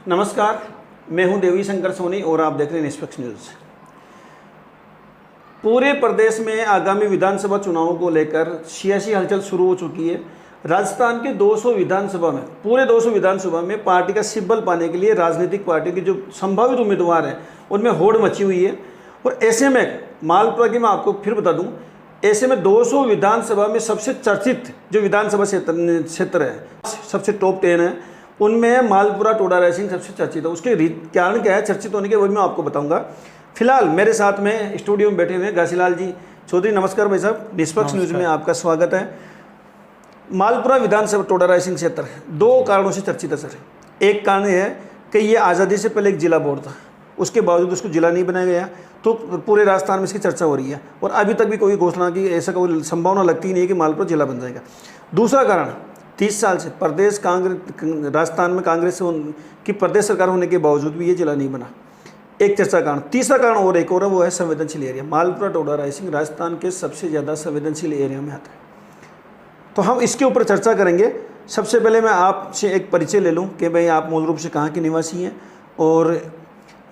नमस्कार, मैं हूं देवी शंकर सोनी और आप देख रहे हैं निष्पक्ष न्यूज़। पूरे प्रदेश में आगामी विधानसभा चुनावों को लेकर सियासी हलचल शुरू हो चुकी है। राजस्थान के 200 विधानसभा में, पूरे 200 विधानसभा में पार्टी का सिंबल पाने के लिए राजनीतिक पार्टियों के जो संभावित उम्मीदवार हैं उनमें होड़ मची हुई है। और ऐसे में मालपुरा की मैं आपको फिर बता दूं, ऐसे में 200 विधानसभा में सबसे चर्चित जो विधानसभा क्षेत्र है, सबसे टॉप 10 है, उनमें मालपुरा टोडा रायसिंह सबसे चर्चित है। उसके कारण क्या है चर्चित होने के, वो मैं आपको बताऊंगा। फिलहाल मेरे साथ में स्टूडियो में बैठे हुए हैं घासीलाल जी चौधरी। नमस्कार भाई साहब, निष्पक्ष न्यूज़ में आपका स्वागत है। मालपुरा विधानसभा टोडा रायसिंह क्षेत्र 2 कारणों से चर्चित है सर। एक कारण यह है कि ये आज़ादी से पहले एक जिला बोर्ड था, उसके बावजूद उसको जिला नहीं बनाया गया, तो पूरे राजस्थान में इसकी चर्चा हो रही है और अभी तक भी कोई घोषणा की ऐसा कोई संभावना लगती नहीं है कि मालपुरा जिला बन जाएगा। दूसरा कारण, 30 साल से प्रदेश कांग्रेस, राजस्थान में कांग्रेस की प्रदेश सरकार होने के बावजूद भी ये जिला नहीं बना, एक चर्चा कारण। तीसरा कारण और एक और है, वो है संवेदनशील एरिया। मालपुरा टोडा रायसिंह राजस्थान के सबसे ज़्यादा संवेदनशील एरिया में आता है, तो हम इसके ऊपर चर्चा करेंगे। सबसे पहले मैं आपसे एक परिचय ले लूँ कि भाई आप मूल रूप से कहाँ के निवासी हैं और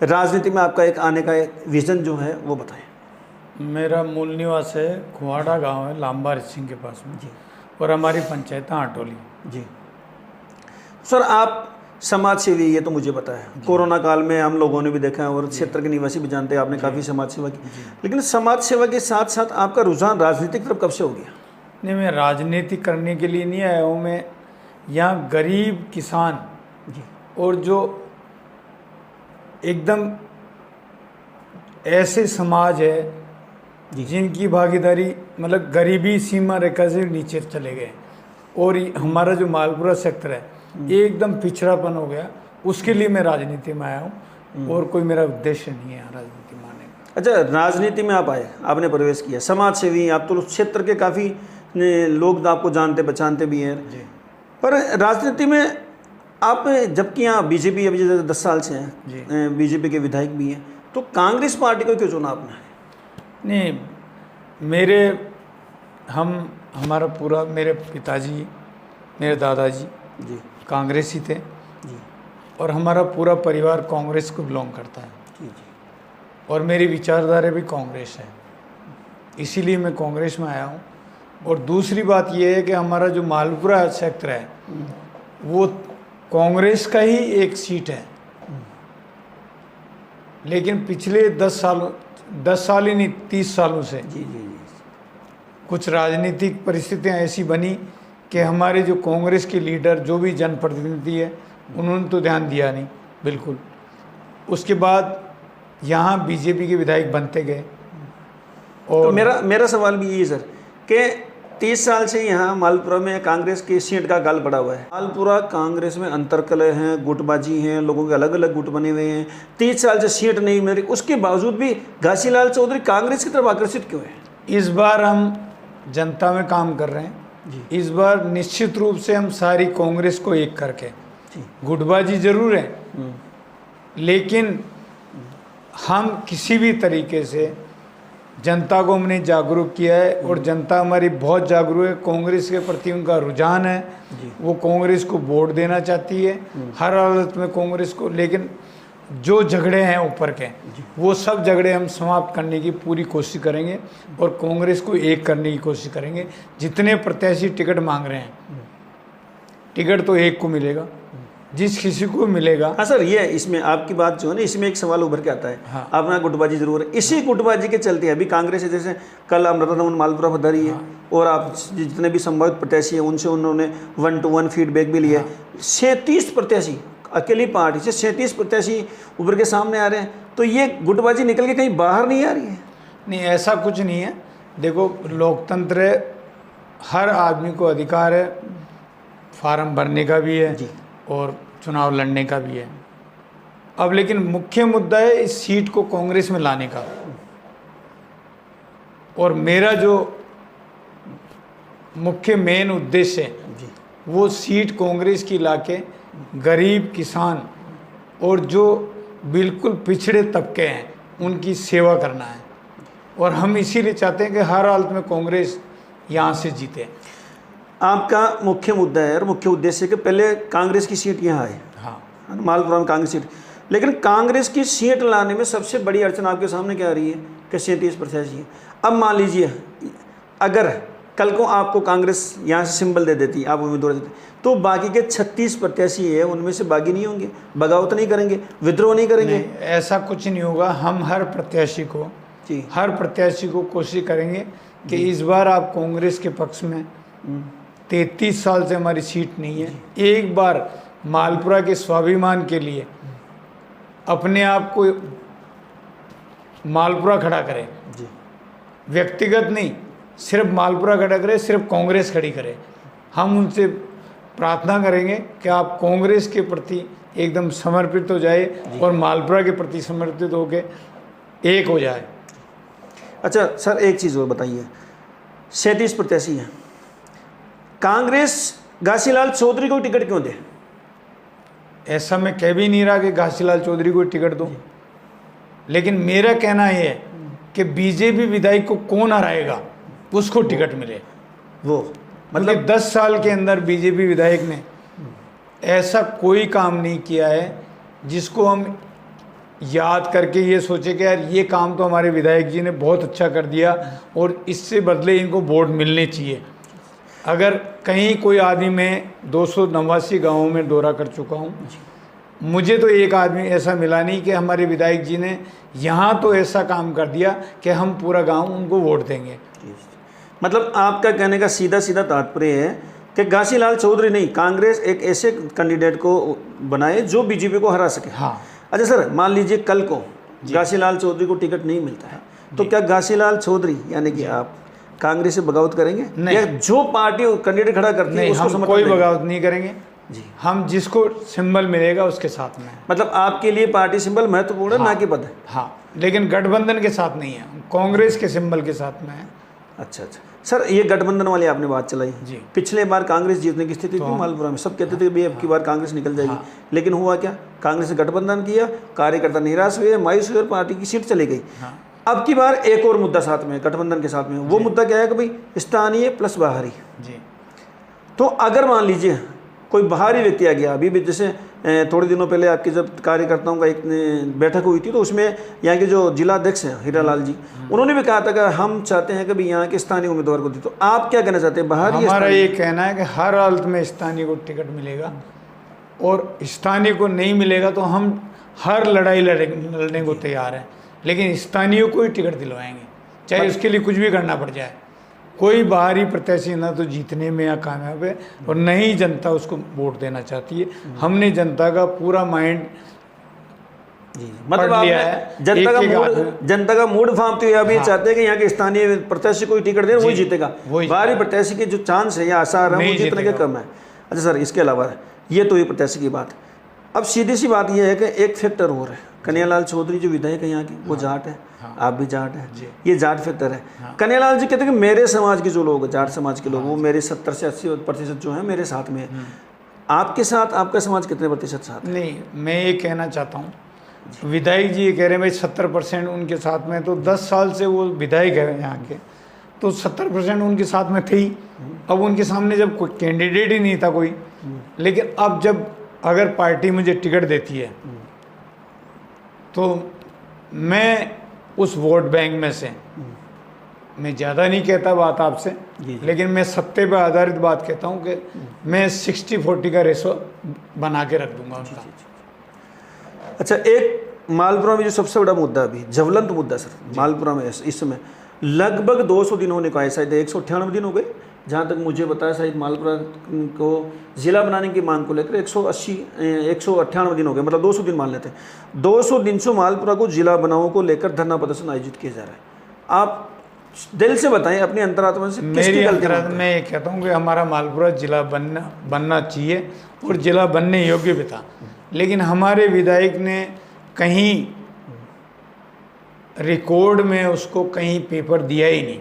राजनीति में आपका एक आने का एक विज़न जो है वो बताएं। मेरा मूल निवास है खुआड़ा गांव है, लांबा सिंह के पास में जी, और हमारी पंचायत आटोली जी। सर आप समाज सेवी, ये तो मुझे पता है, कोरोना काल में हम लोगों ने भी देखा है और क्षेत्र के निवासी भी जानते हैं, आपने काफ़ी समाज सेवा की। लेकिन समाज सेवा के साथ साथ आपका रुझान राजनीतिक तरफ कब से हो गया? नहीं, मैं राजनीति करने के लिए नहीं आया हूँ। मैं यहाँ गरीब किसान जी और जो एकदम ऐसे समाज है जिनकी भागीदारी मतलब गरीबी सीमा रेखा से नीचे चले गए, और हमारा जो मालपुरा सेक्टर है ये एकदम पिछड़ापन हो गया, उसके लिए मैं राजनीति में आया हूँ और कोई मेरा उद्देश्य नहीं है राजनीति में आने का। अच्छा, राजनीति में आप आए, आपने प्रवेश किया, समाज सेवी, आप तो क्षेत्र के काफ़ी लोग आपको जानते पहचानते भी हैं जी। पर राजनीति में आप, जबकि यहाँ बीजेपी अभी 10 साल से हैं, बीजेपी के विधायक भी हैं, तो कांग्रेस पार्टी को क्यों चुना आपने? नहीं, हमारा पूरा, मेरे पिताजी, मेरे दादाजी जी कांग्रेसी थे जी, और हमारा पूरा परिवार कांग्रेस को बिलोंग करता है जी जी, और मेरी विचारधारा भी कांग्रेस है, इसीलिए मैं कांग्रेस में आया हूँ। और दूसरी बात यह है कि हमारा जो मालपुरा सेक्टर है वो कांग्रेस का ही एक सीट है, लेकिन पिछले 10 साल ही नहीं 30 सालों से जी जी जी, कुछ राजनीतिक परिस्थितियां ऐसी बनी कि हमारे जो कांग्रेस के लीडर, जो भी जनप्रतिनिधि है, उन्होंने तो ध्यान दिया नहीं बिल्कुल। उसके बाद यहाँ बीजेपी के विधायक बनते गए। और तो मेरा सवाल भी ये है सर कि 30 साल से यहाँ मालपुरा में कांग्रेस की सीट का गाल पड़ा हुआ है। मालपुरा कांग्रेस में अंतरकलह हैं, गुटबाजी हैं, लोगों के अलग अलग गुट बने हुए हैं, 30 साल से सीट नहीं मिल रही, उसके बावजूद भी घासीलाल चौधरी कांग्रेस की तरफ आकर्षित क्यों है? इस बार हम जनता में काम कर रहे हैं जी। इस बार निश्चित रूप से हम सारी कांग्रेस को एक करके, गुटबाजी जरूर है लेकिन हम किसी भी तरीके से जनता को हमने जागरूक किया है और जनता हमारी बहुत जागरूक है। कांग्रेस के प्रति उनका रुझान है, वो कांग्रेस को वोट देना चाहती है हर हालत में कांग्रेस को। लेकिन जो झगड़े हैं ऊपर के, वो सब झगड़े हम समाप्त करने की पूरी कोशिश करेंगे और कांग्रेस को एक करने की कोशिश करेंगे। जितने प्रत्याशी टिकट मांग रहे हैं, टिकट तो एक को मिलेगा, जिस किसी को मिलेगा। हाँ सर, ये इसमें आपकी बात जो है ना, इसमें एक सवाल उभर के आता है। हाँ। आपने गुटबाजी जरूर है, इसी गुटबाजी के चलते अभी कांग्रेस है, जैसे कल अमृता रमन मालपुरा पधारी है और आप जितने भी संभावित प्रत्याशी हैं उनसे उन्होंने 1-to-1 फीडबैक भी लिया है। 37 प्रत्याशी, अकेली पार्टी से 37 प्रत्याशी उभर के सामने आ रहे हैं, तो ये गुटबाजी निकल के कहीं बाहर नहीं आ रही है? नहीं, ऐसा कुछ नहीं है। देखो, लोकतंत्र है, हर आदमी को अधिकार है, फार्म भरने का भी है और चुनाव लड़ने का भी है। अब लेकिन मुख्य मुद्दा है इस सीट को कांग्रेस में लाने का, और मेरा जो मुख्य मेन उद्देश्य है वो सीट कांग्रेस की लाके गरीब किसान और जो बिल्कुल पिछड़े तबके हैं उनकी सेवा करना है, और हम इसीलिए चाहते हैं कि हर हालत में कांग्रेस यहाँ से जीते। आपका मुख्य मुद्दा है और मुख्य उद्देश्य कि पहले कांग्रेस की सीट यहाँ आए। हाँ, मालपुरा में कांग्रेस सीट। लेकिन कांग्रेस की सीट लाने में सबसे बड़ी अड़चन आपके सामने क्या आ रही है कि 37 प्रत्याशी है। अब मान लीजिए अगर कल को आपको कांग्रेस यहाँ से सिंबल दे देती, आप उम्मीदवार देते, तो बाकी के 36 प्रत्याशी है उनमें से बागी नहीं होंगे, बगावत नहीं करेंगे, विद्रोह नहीं करेंगे। नहीं, ऐसा कुछ नहीं होगा। हम हर प्रत्याशी को कोशिश करेंगे कि इस बार आप कांग्रेस के पक्ष में 33 साल से हमारी सीट नहीं है, एक बार मालपुरा के स्वाभिमान के लिए अपने आप को मालपुरा खड़ा करें, जी, व्यक्तिगत नहीं, सिर्फ मालपुरा खड़ा करे, सिर्फ कांग्रेस खड़ी करे। हम उनसे प्रार्थना करेंगे कि आप कांग्रेस के प्रति एकदम समर्पित हो जाए और मालपुरा के प्रति समर्पित होके एक हो जाए। अच्छा सर, एक चीज़ और बताइए, 37 प्रत्याशी हैं, कांग्रेस घासीलाल चौधरी को टिकट क्यों दे? ऐसा मैं कह भी नहीं रहा कि घासीलाल चौधरी को टिकट दो, लेकिन मेरा कहना यह है कि बीजेपी विधायक को कौन हराएगा उसको टिकट मिले। वो मतलब 10 साल के अंदर बीजेपी विधायक ने ऐसा कोई काम नहीं किया है जिसको हम याद करके ये सोचे कि यार ये काम तो हमारे विधायक जी ने बहुत अच्छा कर दिया और इससे बदले इनको वोट मिलने चाहिए। अगर कहीं कोई आदमी, मैं 289 गाँवों में दौरा कर चुका हूँ, मुझे तो एक आदमी ऐसा मिला नहीं कि हमारे विधायक जी ने यहाँ तो ऐसा काम कर दिया कि हम पूरा गांव उनको वोट देंगे। मतलब आपका कहने का सीधा सीधा तात्पर्य है कि घासीलाल चौधरी नहीं, कांग्रेस एक ऐसे कैंडिडेट को बनाए जो बीजेपी को हरा सके। हाँ। अच्छा सर, मान लीजिए कल को घासीलाल चौधरी को टिकट नहीं मिलता है, तो क्या घासीलाल चौधरी यानी कि आप कांग्रेस से बगावत करेंगे? नहीं, या जो पार्टी कैंडिडेट खड़ा करती है उसको हम कोई बगावत नहीं करेंगे जी। हम जिसको सिंबल मिलेगा उसके साथ में। मतलब आपके लिए पार्टी सिंबल महत्वपूर्ण है, ना कि पद है? हाँ, लेकिन गठबंधन के साथ नहीं है, कांग्रेस के सिंबल के साथ में है। अच्छा सर, ये गठबंधन वाली आपने बात चलाई जी। पिछले बार कांग्रेस जीतने की स्थिति थी मालपुरा में, सब कहते थे कि अब की बार कांग्रेस निकल जाएगी, लेकिन हुआ क्या? कांग्रेस ने गठबंधन किया, कार्यकर्ता निराश हुए, मायूस हुए, पार्टी की सीट चली गई। अब की बार एक और मुद्दा साथ में, गठबंधन के साथ में, वो मुद्दा क्या है कि भाई स्थानीय प्लस बाहरी जी। तो अगर मान लीजिए कोई बाहरी व्यक्ति आ गया, अभी भी जैसे थोड़े दिनों पहले आपके जब कार्यकर्ताओं का एक बैठक हुई थी, तो उसमें यहाँ के जो जिला अध्यक्ष हैं हीरालाल जी, उन्होंने भी कहा था कि हम चाहते हैं कि भाई यहाँ के स्थानीय उम्मीदवार को दी। तो आप क्या कहना चाहते हैं, बाहरी? हमारा ये कहना है कि हर हालत में स्थानीय को टिकट मिलेगा, और स्थानीय को नहीं मिलेगा तो हम हर लड़ाई लड़ने को तैयार हैं, लेकिन स्थानीय को ही टिकट दिलवाएंगे, चाहे उसके लिए कुछ भी करना पड़ जाए। कोई बाहरी प्रत्याशी ना तो जीतने में या कामयाब है, और न ही जनता उसको वोट देना चाहती है। हमने जनता का पूरा माइंड मतलब जनता का मूड भांपते हुए अभी चाहते हैं कि यहाँ के स्थानीय प्रत्याशी को टिकट दे, वही जीतेगा। बाहरी प्रत्याशी के जो चांस है या आसार है वो जीतने के कम है। अच्छा सर, इसके अलावा ये तो ये प्रत्याशी की बात। अब सीधी सी बात यह है कि एक फैक्टर और है, कन्हैयालाल चौधरी जो विधायक है यहाँ की, वो जाट है, आप भी जाट है, ये जाट फैक्टर है। कन्हैयालाल जी कहते हैं कि मेरे समाज के जो लोग, जाट समाज के लोग, वो मेरे 70 से 80% जो है मेरे साथ में है। आपके साथ आपका समाज कितने प्रतिशत साथ? नहीं, मैं ये कहना चाहता हूँ, विधायक जी ये कह रहे हैं भाई 70% उनके साथ में, तो 10 साल से वो विधायक है यहाँ के, तो 70% उनके साथ में थे ही। अब उनके सामने जब कोई कैंडिडेट ही नहीं था कोई, लेकिन अब जब अगर पार्टी मुझे टिकट देती है तो मैं उस वोट बैंक में से, मैं ज़्यादा नहीं कहता बात आपसे, लेकिन मैं सत्ते पर आधारित बात कहता हूँ कि मैं 60-40 का रेशो बना के रख दूंगा उनका। अच्छा, एक मालपुरा में जो सबसे बड़ा मुद्दा अभी ज्वलंत मुद्दा सर, मालपुरा में इस समय लगभग 200 दिन होने को आए, शायद 198 दिन हो गए जहाँ तक मुझे बताया। शायद मालपुरा को ज़िला बनाने की मांग को लेकर 198 दिन हो गए, मतलब 200 दिन मान लेते हैं। 200 दिन से मालपुरा को जिला बनाओ को लेकर धरना प्रदर्शन आयोजित किया जा रहा है। आप दिल से बताएं अपनी अंतरात्मा से, मेरी अंतरात्मा मैं ये कहता हूँ कि हमारा मालपुरा जिला बनना चाहिए और जिला बनने योग्य भी था, लेकिन हमारे विधायक ने कहीं रिकॉर्ड में उसको कहीं पेपर दिया ही नहीं।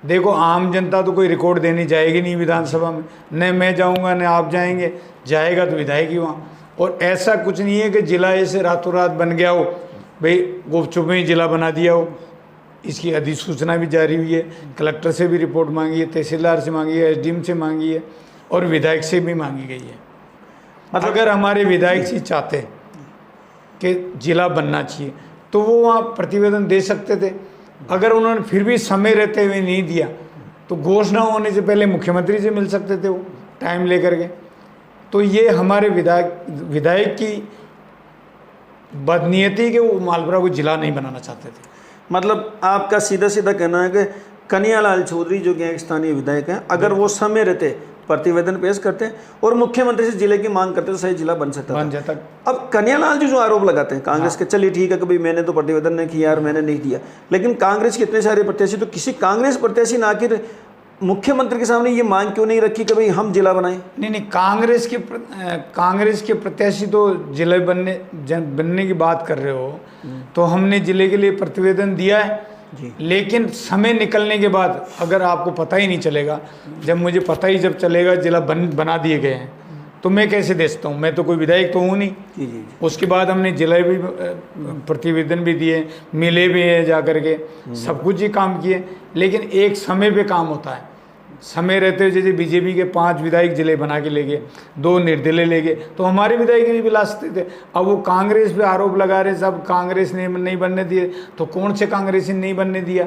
देखो, आम जनता तो कोई रिकॉर्ड देने जाएगी नहीं विधानसभा में, न मैं जाऊंगा न आप जाएंगे, जाएगा तो विधायक ही वहाँ। और ऐसा कुछ नहीं है कि जिला ऐसे रातों रात बन गया हो, भाई गुपचुप में जिला बना दिया हो। इसकी अधिसूचना भी जारी हुई है, कलेक्टर से भी रिपोर्ट मांगी है, तहसीलदार से मांगी है, एसडीएम से मांगी है और विधायक से भी मांगी गई है। मतलब अगर हमारे विधायक जी चाहते कि जिला बनना चाहिए तो वो वहाँ प्रतिवेदन दे सकते थे। अगर उन्होंने फिर भी समय रहते हुए नहीं दिया तो घोषणा होने से पहले मुख्यमंत्री से मिल सकते थे वो टाइम लेकर के। तो ये हमारे विधायक की बदनीयती के वो मालपुरा को जिला नहीं बनाना चाहते थे। मतलब आपका सीधा सीधा कहना है कि कन्हैयालाल चौधरी जो कि एक स्थानीय विधायक हैं, अगर वो समय रहते प्रतिवेदन पेश करते और मुख्यमंत्री से जिले की मांग करते तो सही जिला बन सकता बन था। जाता। अब कन्हैयालाल जी जो आरोप लगाते हैं कांग्रेस के, चलिए ठीक है कभी मैंने तो प्रतिवेदन नहीं किया और मैंने नहीं दिया, लेकिन कांग्रेस के इतने सारे प्रत्याशी, तो किसी कांग्रेस प्रत्याशी ने आखिर मुख्यमंत्री के सामने ये मांग क्यों नहीं रखी कि भाई हम जिला बनाएं? नहीं, कांग्रेस के प्रत्याशी तो जिले बनने की बात कर रहे हो, तो हमने जिले के लिए प्रतिवेदन दिया है जी। लेकिन समय निकलने के बाद अगर आपको पता ही नहीं चलेगा, जब मुझे पता ही जब चलेगा जिला बना दिए गए हैं तो मैं कैसे दे सकता हूँ? मैं तो कोई विधायक तो हूँ नहीं। जी जी। उसके बाद हमने जिले भी प्रतिवेदन भी दिए, मिले भी हैं जा कर के, सब कुछ ही काम किए, लेकिन एक समय पे काम होता है। समय रहते हुए जैसे बीजेपी के 5 विधायक जिले बना के ले गए, 2 निर्दलीय ले गए, तो हमारे विधायक भी ला सकते थे। अब वो कांग्रेस पे आरोप लगा रहे सब, कांग्रेस ने नहीं बनने दिए, तो कौन से कांग्रेसी ने नहीं बनने दिया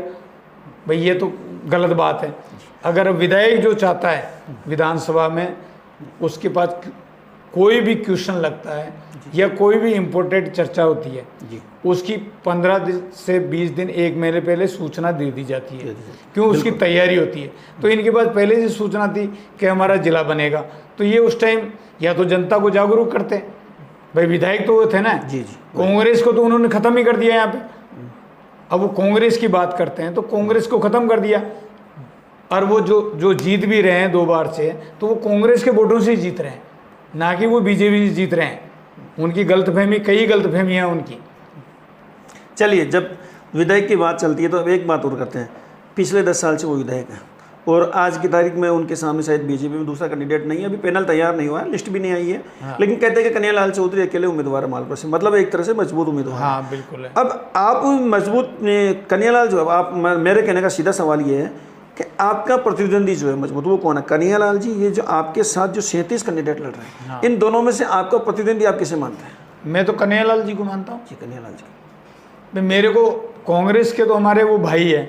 भाई? ये तो गलत बात है। अगर विधायक जो चाहता है विधानसभा में, उसके पास कोई भी क्वेश्चन लगता है या कोई भी इम्पोर्टेंट चर्चा होती है जी। उसकी 15 दिन से 20 दिन 1 महीने पहले सूचना दे दी जाती है, क्यों? उसकी तैयारी होती है। तो इनके पास पहले से सूचना थी कि हमारा जिला बनेगा, तो ये उस टाइम या तो जनता को जागरूक करते भाई। विधायक तो वो थे ना जी जी। कांग्रेस को तो उन्होंने ख़त्म ही कर दिया यहाँ पे। अब वो कांग्रेस की बात करते हैं तो कांग्रेस को ख़त्म कर दिया, और वो जो जीत भी रहे हैं 2 बार से, तो वो कांग्रेस के वोटों से ही जीत रहे हैं, ना कि वो बीजेपी से जीत रहे हैं। उनकी गलतफहमी, कई गलतफहमियाँ उनकी। चलिए, जब विधायक की बात चलती है तो अब एक बात और करते हैं। पिछले 10 साल से वो विधायक हैं और आज की तारीख में उनके सामने शायद बीजेपी में दूसरा कैंडिडेट नहीं है, अभी पैनल तैयार नहीं हुआ है, लिस्ट भी नहीं आई है। हाँ। लेकिन कहते हैं कि कन्हैयालाल चौधरी अकेले उम्मीदवार है मालपुरा से, मतलब एक तरह से मजबूत उम्मीदवार। हाँ बिल्कुल है। अब आप मजबूत कन्हैयालाल जो आप, मेरे कहने का सीधा सवाल ये है कि आपका प्रतिद्वंदी जो है मजबूत, वो कौन है? कन्हैयालाल जी, ये जो आपके साथ जो 37 कैंडिडेट लड़ रहे हैं, हाँ। इन दोनों में से आपका प्रतिद्वंदी आप किसे मानते हैं? मैं तो कन्हैयालाल जी को मानता हूँ। जी, कन्हैयालाल जी। भाई मेरे को कांग्रेस के तो हमारे वो भाई है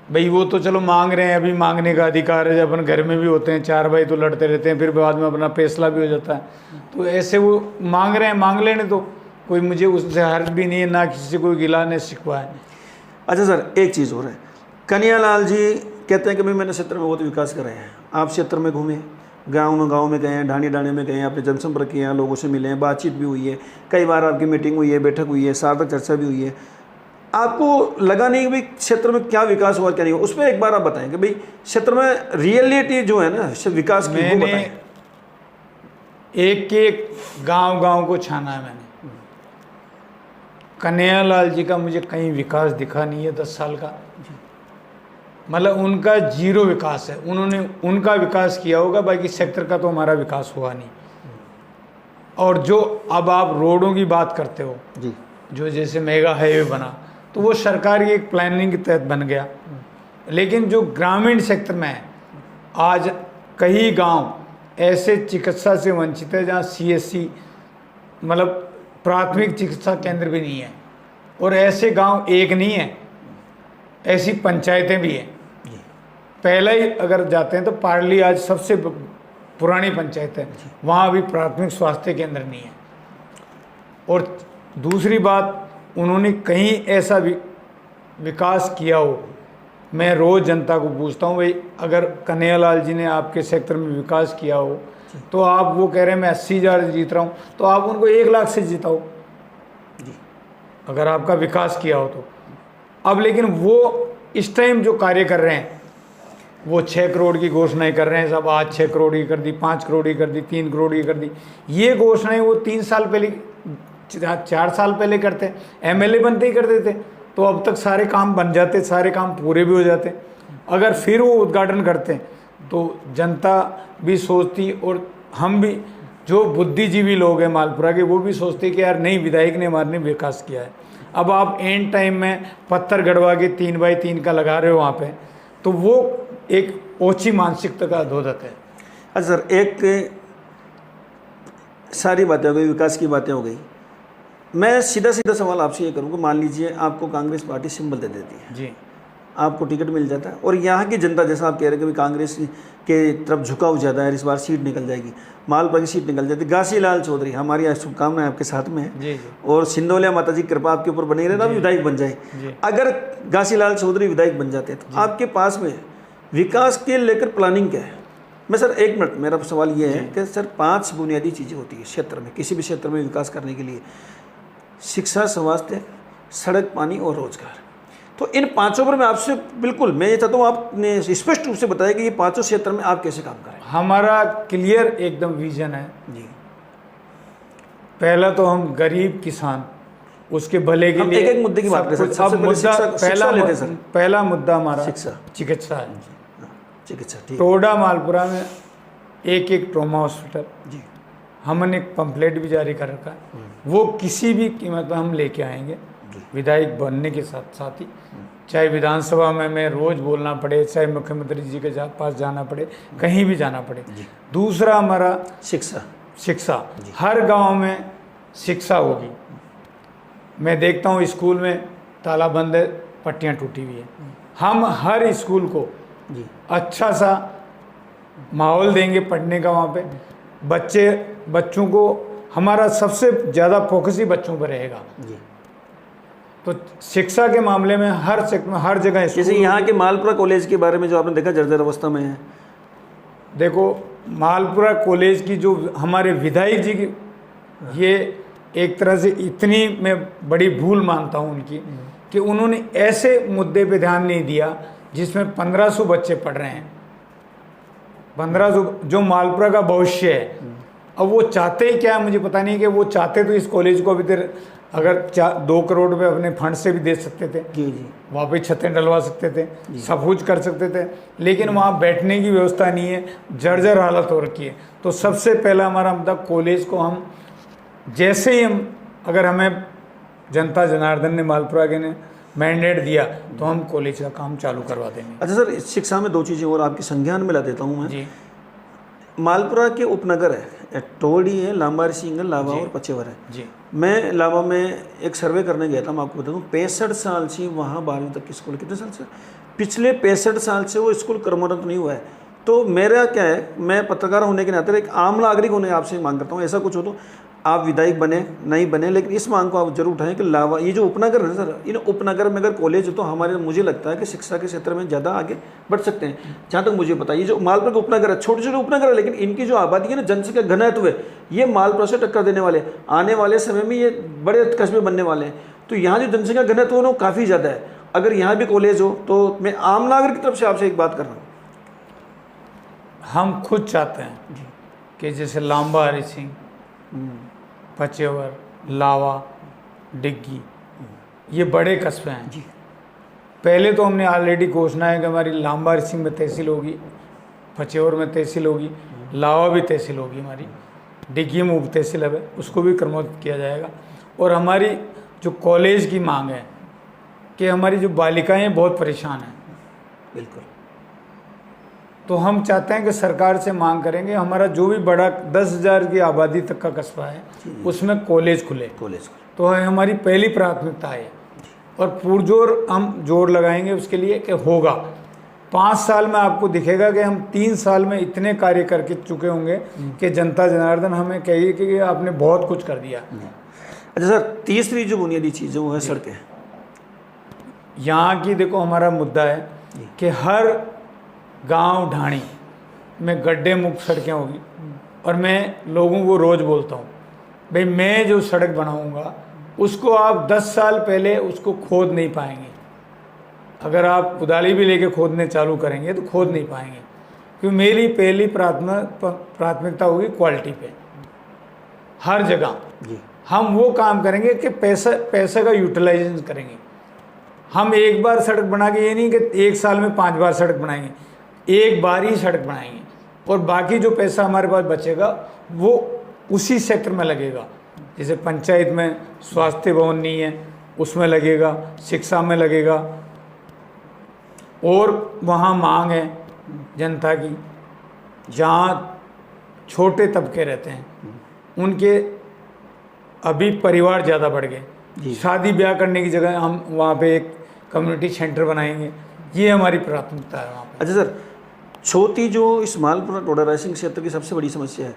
भाई, वो तो चलो मांग रहे हैं, अभी मांगने का अधिकार है, अपन घर में भी होते हैं 4 भाई तो लड़ते रहते हैं, फिर बाद में अपना फैसला भी हो जाता है। तो ऐसे वो मांग रहे हैं, मांग लेने तो, कोई मुझे उससे हर्ज भी नहीं है, ना किसी से कोई गिला नहीं शिकवा है। अच्छा सर, एक चीज़ और है, कन्हैयालाल जी कहते हैं कि भाई मैंने क्षेत्र में बहुत विकास कराया है। आप क्षेत्र में घूमे, गांव में गए हैं, ढाणी में गए हैं, आपने जनसंपर्क किया, लोगों से मिले हैं, बातचीत भी हुई है, कई बार आपकी मीटिंग हुई है, बैठक हुई है, सार्थक चर्चा भी हुई है। आपको लगा नहीं कि भाई क्षेत्र में क्या विकास हुआ क्या नहीं हुआ? उस पर एक बार आप बताएं कि भाई क्षेत्र में रियलिटी जो है ना विकास की, वो बताएं। एक गांव को छाना है मैंने। कन्हैयालाल जी का मुझे कहीं विकास दिखा नहीं है 10 साल का, मतलब उनका 0 विकास है। उन्होंने उनका विकास किया होगा, बाकी सेक्टर का तो हमारा विकास हुआ नहीं। और जो अब आप रोडों की बात करते हो जी, जो जैसे मेगा हाईवे बना, तो वो सरकार की एक प्लानिंग के तहत बन गया, लेकिन जो ग्रामीण क्षेत्र में है, आज कई गांव ऐसे चिकित्सा से वंचित है जहाँ CSC मतलब प्राथमिक चिकित्सा केंद्र भी नहीं है, और ऐसे गांव एक नहीं है, ऐसी पंचायतें भी हैं। पहले ही अगर जाते हैं तो पारली आज सबसे पुरानी पंचायत है, वहाँ भी प्राथमिक स्वास्थ्य केंद्र नहीं है। और दूसरी बात, उन्होंने कहीं ऐसा विकास किया हो, मैं रोज़ जनता को पूछता हूँ भाई अगर कन्हैयालाल जी ने आपके सेक्टर में विकास किया हो तो आप, वो कह रहे हैं मैं 80,000 जीत रहा हूँ, तो आप उनको 1 लाख से जिताओ जी, अगर आपका विकास किया हो तो। अब लेकिन वो इस टाइम जो कार्य कर रहे हैं, वो 6 करोड़ की घोषणाएं कर रहे हैं सब, आज 6 करोड़ की कर दी, 5 करोड़ की कर दी, 3 करोड़ की कर दी। ये घोषणाएं वो 3 साल पहले, 4 साल पहले करते, MLA बनते ही कर देते, तो अब तक सारे काम बन जाते, सारे काम पूरे भी हो जाते। अगर फिर वो उद्घाटन करते तो जनता भी सोचती, और हम भी जो बुद्धिजीवी लोग हैं मालपुरा के, वो भी सोचते कि यार नहीं, विधायक ने हमारे विकास किया है। अब आप एंड टाइम में पत्थर गड़वा के 3x3 का लगा रहे हो वहाँ पे, तो वो एक ओछी मानसिकता का अधोदत है। अच्छा सर, एक सारी बातें हो गई, विकास की बातें हो गई। मैं सीधा सीधा सवाल आपसे ये करूँगा, मान लीजिए आपको कांग्रेस पार्टी सिंबल दे देती है, जी, आपको टिकट मिल जाता है और यहाँ की जनता, जैसा आप कह रहे हैं कि कांग्रेस के तरफ झुकाव ज़्यादा है, इस बार सीट निकल जाएगी, मालपुरा की सीट निकल जाती है, घासीलाल चौधरी, हमारी आज शुभकामनाएं आपके साथ में है, जी, जी, और सिंधौलिया माता जी की कृपा आपके ऊपर बनी रहे ना, विधायक बन जाए। जी। अगर घासीलाल चौधरी विधायक बन जाते हैं तो आपके पास में विकास के लेकर प्लानिंग क्या है? मैं सर एक मिनट, मेरा सवाल ये है कि सर 5 बुनियादी चीज़ें होती है क्षेत्र में, किसी भी क्षेत्र में विकास करने के लिए, शिक्षा, स्वास्थ्य, सड़क, पानी और रोजगार। तो इन 5 पर मैं आपसे बिल्कुल, मैं ये चाहता हूँ आपने स्पष्ट रूप से बताया कि ये 5 क्षेत्र में आप कैसे काम करें। हमारा क्लियर एकदम विजन है जी, पहला तो हम गरीब किसान उसके भले के हम लिए एक-एक मुद्दे की बात करें सर। अब सबसे पहले मुद्दा शिक्षा लेते हैं सर। पहला मुद्दा हमारा शिक्षा। चिकित्सा है। हाँ, चिकित्सा, ठीक। टोडा मालपुरा में एक ट्रॉमा हॉस्पिटल, जी, हमने एक पंपलेट भी जारी कर रखा है, वो किसी भी कीमत पर हम लेके आएंगे विधायक बनने के साथ साथ ही, चाहे विधानसभा में मैं रोज बोलना पड़े, चाहे मुख्यमंत्री जी के पास जाना पड़े, कहीं भी जाना पड़े। दूसरा हमारा शिक्षा, हर गांव में शिक्षा होगी। मैं देखता हूँ स्कूल में ताला बंद है, पट्टियाँ टूटी हुई है, हम हर स्कूल को जी, अच्छा सा माहौल देंगे पढ़ने का, वहाँ पे बच्चों को हमारा सबसे ज़्यादा फोकस ही बच्चों पर रहेगा। जी। तो शिक्षा के मामले में हर सेक्टर में, हर जगह जैसे यहाँ के मालपुरा कॉलेज के बारे में जो आपने देखा जर्जर अवस्था में है, देखो मालपुरा कॉलेज की जो हमारे विधायक जी की, ये एक तरह से इतनी मैं बड़ी भूल मानता हूँ उनकी कि उन्होंने ऐसे मुद्दे पे ध्यान नहीं दिया जिसमें 1500 बच्चे पढ़ रहे हैं, 1500 जो मालपुरा का भविष्य है। अब वो चाहते ही क्या है मुझे पता नहीं, कि वो चाहते तो इस कॉलेज को अभी तक अगर 2 करोड़ रुपये अपने फंड से भी दे सकते थे, जी जी, वहाँ पे छतें डलवा सकते थे, सब कुछ कर सकते थे, लेकिन वहाँ बैठने की व्यवस्था नहीं है, जर्जर हालत हो रखी है। तो सबसे पहला हमारा मतलब कॉलेज को हम जैसे ही हम, अगर हमें जनता जनार्दन ने मालपुरा के ने मैंडेट दिया तो हम कॉलेज का काम चालू करवा देंगे। अच्छा सर, इस शिक्षा में 2 चीज़ें और आपके संज्ञान में ला देता हूँ मैं। जी, मालपुरा के उपनगर है, टोड़ी है, लांबारी सिंगल, लावा और पचेवर है। जी, मैं लावा में एक सर्वे करने गया था, मैं आपको बता दूँ 65 साल से वहाँ 12वीं तक की स्कूल, कितने साल से, पिछले 65 साल से वो स्कूल कर्मरत नहीं हुआ है। तो मेरा क्या है, मैं पत्रकार होने के नाते एक आम नागरिक होने आपसे मांग करता हूँ, ऐसा कुछ हो तो आप विधायक बने नहीं बने, लेकिन इस मांग को आप जरूर उठाएं कि लावा, ये जो उपनगर है सर, इन उपनगर में अगर कॉलेज हो तो हमारे, मुझे लगता है कि शिक्षा के क्षेत्र में ज़्यादा आगे बढ़ सकते हैं। जहाँ तक मुझे पता है, ये जो मालपुरा के उपनगर है, छोटे छोटे उपनगर है, लेकिन इनकी जो आबादी है ना, जनसंख्या घनत्व है, ये मालपुरा से टक्कर देने वाले, आने वाले समय में ये बड़े कस्बे बनने वाले हैं। तो यहाँ जो जनसंख्या घनत्व है ना, वो काफ़ी ज़्यादा है। अगर यहाँ भी कॉलेज हो तो मैं आम नागरिक की तरफ से आपसे एक बात कर रहा हूँ, हम खुद चाहते हैं कि जैसे लांबा हरि सिंह, पचेवर, लावा, डिग्गी, ये बड़े कस्बे हैं जी। पहले तो हमने ऑलरेडी घोषणा है कि हमारी लांबा हरि सिंह में तहसील होगी, पचेवर में तहसील होगी, लावा भी तहसील होगी, हमारी डिग्गी में उप तहसील है, उसको भी क्रमबद्ध किया जाएगा। और हमारी जो कॉलेज की मांग है कि हमारी जो बालिकाएं बहुत परेशान हैं, बिल्कुल, तो हम चाहते हैं कि सरकार से मांग करेंगे हमारा जो भी बड़ा 10,000 की आबादी तक का कस्बा है उसमें कॉलेज खुले, तो हमारी पहली प्राथमिकता है। और पुरजोर हम जोर लगाएंगे उसके लिए कि होगा। 5 साल में आपको दिखेगा कि हम 3 साल में इतने कार्य करके चुके होंगे कि जनता जनार्दन हमें कहिए कि आपने बहुत कुछ कर दिया। अच्छा सर, तीसरी जो बुनियादी चीज़ है वो है सड़कें। यहाँ की देखो हमारा मुद्दा है कि हर गांव ढाणी में गड्ढे मुक्त सड़कें होगी। और मैं लोगों को रोज़ बोलता हूँ, भाई मैं जो सड़क बनाऊँगा उसको आप 10 साल पहले उसको खोद नहीं पाएंगे। अगर आप कुदाली भी लेके खोदने चालू करेंगे तो खोद नहीं पाएंगे, क्योंकि मेरी पहली प्राथमिकता होगी क्वालिटी पे। हर जगह हम वो काम करेंगे कि पैसा का यूटिलाइजेशन करेंगे। हम एक बार सड़क बना के, ये नहीं कि 1 साल में 5 बार सड़क बनाएंगे, एक बार ही सड़क बनाएंगे और बाकी जो पैसा हमारे पास बचेगा वो उसी सेक्टर में लगेगा। जैसे पंचायत में स्वास्थ्य भवन नहीं है उसमें लगेगा, शिक्षा में लगेगा, और वहाँ मांग है जनता की, जहाँ छोटे तबके रहते हैं उनके अभी परिवार ज़्यादा बढ़ गए, जी। शादी ब्याह करने की जगह हम वहाँ पे एक कम्युनिटी सेंटर बनाएंगे, ये हमारी प्राथमिकता है वहाँ पे। अच्छा सर, चौथी जो इस मालपुरा टोडा रायसिंग क्षेत्र की सबसे बड़ी समस्या है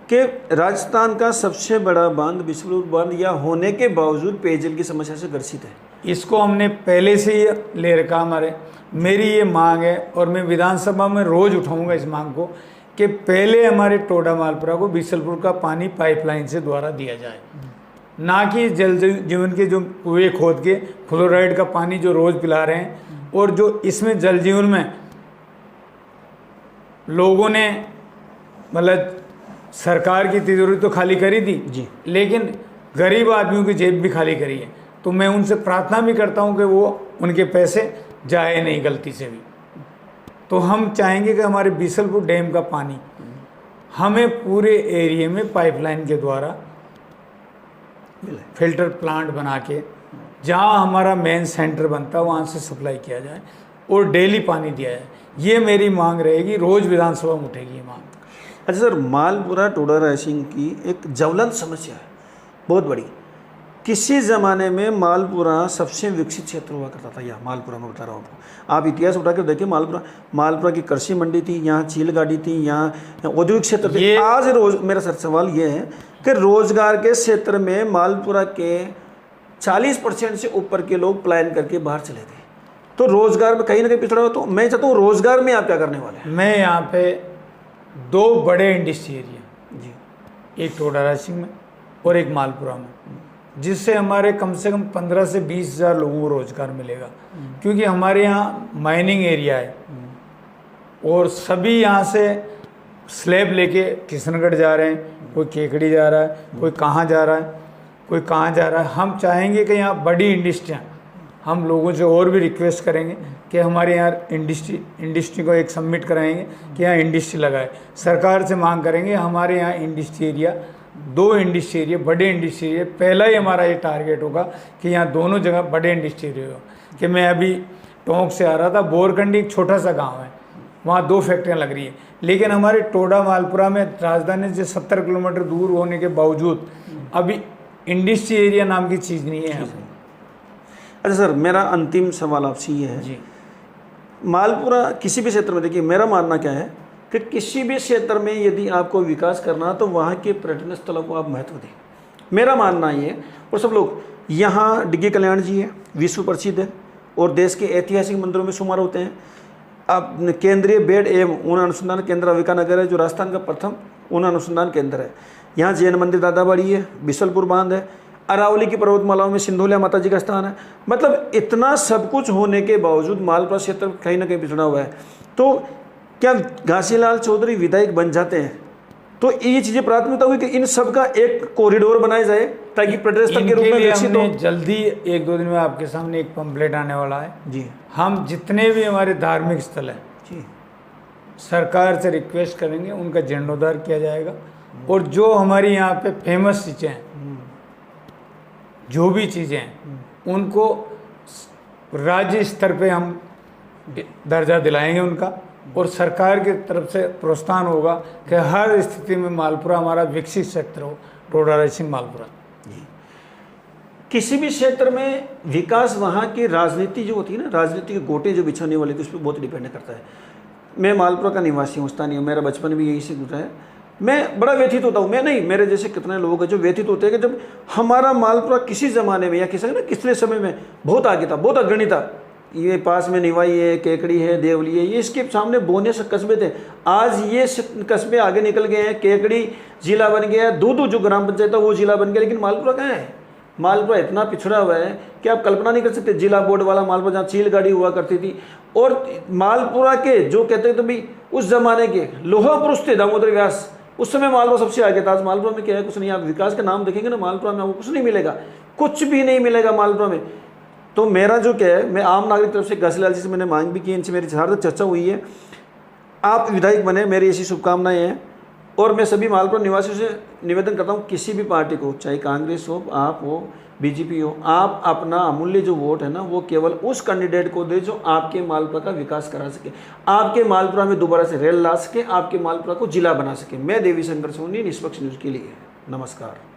कि राजस्थान का सबसे बड़ा बांध विश्वरूप बांध या होने के बावजूद पेयजल की समस्या से ग्रसित है। इसको हमने पहले से ही ले रखा हमारे, मेरी ये मांग है और मैं विधानसभा में रोज उठाऊंगा इस मांग को कि पहले हमारे टोडा मालपुरा को बीसलपुर का पानी पाइपलाइन से द्वारा दिया जाए, ना कि जल जीवन के जो कुएं खोद के फ्लोराइड का पानी जो रोज पिला रहे हैं। और जो इसमें जल जीवन में लोगों ने मतलब सरकार की तिजोरी तो खाली करी थी जी, लेकिन गरीब आदमियों की जेब भी खाली करी है। तो मैं उनसे प्रार्थना भी करता हूं कि वो उनके पैसे जाए नहीं गलती से भी। तो हम चाहेंगे कि हमारे बीसलपुर डैम का पानी हमें पूरे एरिया में पाइपलाइन के द्वारा फिल्टर प्लांट बना के जहाँ हमारा मेन सेंटर बनता है वहाँ से सप्लाई किया जाए और डेली पानी दिया जाए। ये मेरी मांग रहेगी, रोज विधानसभा में उठेगी ये मांग। अच्छा सर, मालपुरा टोडा रायसिंग की एक ज्वलंत समस्या है बहुत बड़ी। किसी ज़माने में मालपुरा सबसे विकसित क्षेत्र हुआ करता था, यहाँ मालपुरा में बता रहा हूँ आपको। आप इतिहास उठाकर देखिए, मालपुरा की कृषि मंडी थी, यहाँ चील गाड़ी थी, यहाँ औद्योगिक क्षेत्र थे। आज मेरा सर सवाल ये है कि रोजगार के क्षेत्र में मालपुरा के 40% से ऊपर के लोग पलायन करके बाहर चले गए, तो रोजगार में कहीं ना कहीं पिछड़ा हो। तो मैं चाहता हूँ रोजगार में आप क्या करने वाले हैं? मैं यहाँ पे 2 बड़े इंडस्ट्री एरिया जी, एक टोडा रायसिंग में और एक मालपुरा में, जिससे हमारे कम से कम 15 से 20 हज़ार लोगों को रोजगार मिलेगा। क्योंकि हमारे यहाँ माइनिंग एरिया है और सभी यहाँ से स्लैब लेके किशनगढ़ जा रहे हैं, कोई केकड़ी जा रहा है, कोई कहाँ जा रहा है, कोई कहाँ जा रहा है। हम चाहेंगे कि यहाँ बड़ी इंडस्ट्रियाँ, हम लोगों से और भी रिक्वेस्ट करेंगे कि हमारे यहाँ इंडस्ट्री को एक सबमिट कराएंगे कि यहाँ इंडस्ट्री लगाए। सरकार से मांग करेंगे हमारे यहाँ इंडस्ट्री एरिया, 2 इंडस्ट्री एरिया, बड़े इंडस्ट्री एरिया। पहला ही हमारा ये टारगेट होगा कि यहाँ दोनों जगह बड़े इंडस्ट्री एरिया हो। कि मैं अभी टोंक से आ रहा था, बोरकंडी एक छोटा सा गाँव है, वहाँ 2 फैक्ट्रियाँ लग रही है, लेकिन हमारे टोडा मालपुरा में राजधानी से 70 किलोमीटर दूर होने के बावजूद अभी इंडस्ट्री एरिया नाम की चीज़ नहीं है। अच्छा सर, मेरा अंतिम सवाल आपसे ये है जी, मालपुरा किसी भी क्षेत्र में, देखिए मेरा मानना क्या है कि किसी भी क्षेत्र में यदि आपको विकास करना तो वहाँ के पर्यटन स्थलों को आप महत्व दें, मेरा मानना ये है। और सब लोग यहाँ डिग्गी कल्याण जी है, विश्व प्रसिद्ध है और देश के ऐतिहासिक मंदिरों में शुमार होते हैं। अब केंद्रीय बेड एवं ऊन अनुसंधान केंद्र अविकानगर है, जो राजस्थान का प्रथम ऊन अनुसंधान केंद्र है। यहाँ जैन मंदिर दादाबाड़ी है, बिसलपुर बांध है, अरावली की पर्वतमालाओं में सिंधोलिया माता जी का स्थान है। मतलब इतना सब कुछ होने के बावजूद मालपुरा क्षेत्र कहीं ना कहीं पिछड़ा हुआ है। तो क्या घासीलाल चौधरी विधायक बन जाते हैं तो ये चीज़ें प्राथमिकता हुई कि इन सब का एक कॉरिडोर बनाया जाए ताकि पर्यटन स्थल के रूप में विकसित हो। जल्दी 1-2 दिन में आपके सामने एक पंपलेट आने वाला है जी, हम जितने भी हमारे धार्मिक स्थल हैं जी, सरकार से रिक्वेस्ट करेंगे, उनका जीर्णोद्धार किया जाएगा। और जो हमारी यहाँ पे फेमस चीज़ें हैं, जो भी चीज़ें हैं, उनको राज्य स्तर पे हम दर्जा दिलाएंगे उनका, और सरकार की तरफ से प्रोत्साहन होगा कि हर स्थिति में मालपुरा हमारा विकसित क्षेत्र हो, टोडा रायसिंग मालपुरा। किसी भी क्षेत्र में विकास वहाँ की राजनीति जो होती है ना, राजनीति के गोटे जो बिछाने वाले, तो उस पर बहुत डिपेंड करता है। मैं मालपुरा का निवासी हूँ, स्थानीय, मेरा बचपन भी यहीं से गुजरा है। मैं बड़ा व्यथित होता हूँ, मैं नहीं, मेरे जैसे कितने लोग हैं जो व्यथित होते हैं कि जब हमारा मालपुरा किसी ज़माने में या किसी ना किसी समय में बहुत आगे था, बहुत अग्रणी था। ये पास में निवाई है, केकड़ी है, देवली है, ये इसके सामने बोने से कस्बे थे। आज ये कस्बे आगे निकल गए हैं, केकड़ी जिला बन गया, दूध जो ग्राम पंचायत था वो जिला बन गया, लेकिन मालपुरा कहाँ है? मालपुरा इतना पिछड़ा हुआ है कि आप कल्पना नहीं कर सकते। जिला बोर्ड वाला मालपुरा जहाँ चील गाड़ी हुआ करती थी, और मालपुरा के जो कहते हैं तो भाई उस जमाने के लोहा पुरुष थे दामोदर व्यास, उस समय मालपुरा सबसे आगे था। आज मालपुरा में क्या है? कुछ नहीं। आप विकास का नाम देखेंगे ना, मालपुरा में आपको कुछ नहीं मिलेगा, कुछ भी नहीं मिलेगा मालपुरा में। तो मेरा जो क्या है, मैं आम नागरिक तरफ से घासीलाल जी से मैंने मांग भी की, इनसे मेरी सार्थक चर्चा हुई है, आप विधायक बने, मेरी ऐसी शुभकामनाएं हैं। और मैं सभी मालपुरा निवासियों से निवेदन करता हूँ, किसी भी पार्टी को, चाहे कांग्रेस हो, आप हो, बीजेपी हो, आप अपना अमूल्य जो वोट है ना वो केवल उस कैंडिडेट को दे जो आपके मालपुरा का विकास करा सके, आपके मालपुरा में दोबारा से रेल ला सके, आपके मालपुरा को जिला बना सके। मैं देवी शंकर सोनी, निष्पक्ष न्यूज़ के लिए। नमस्कार।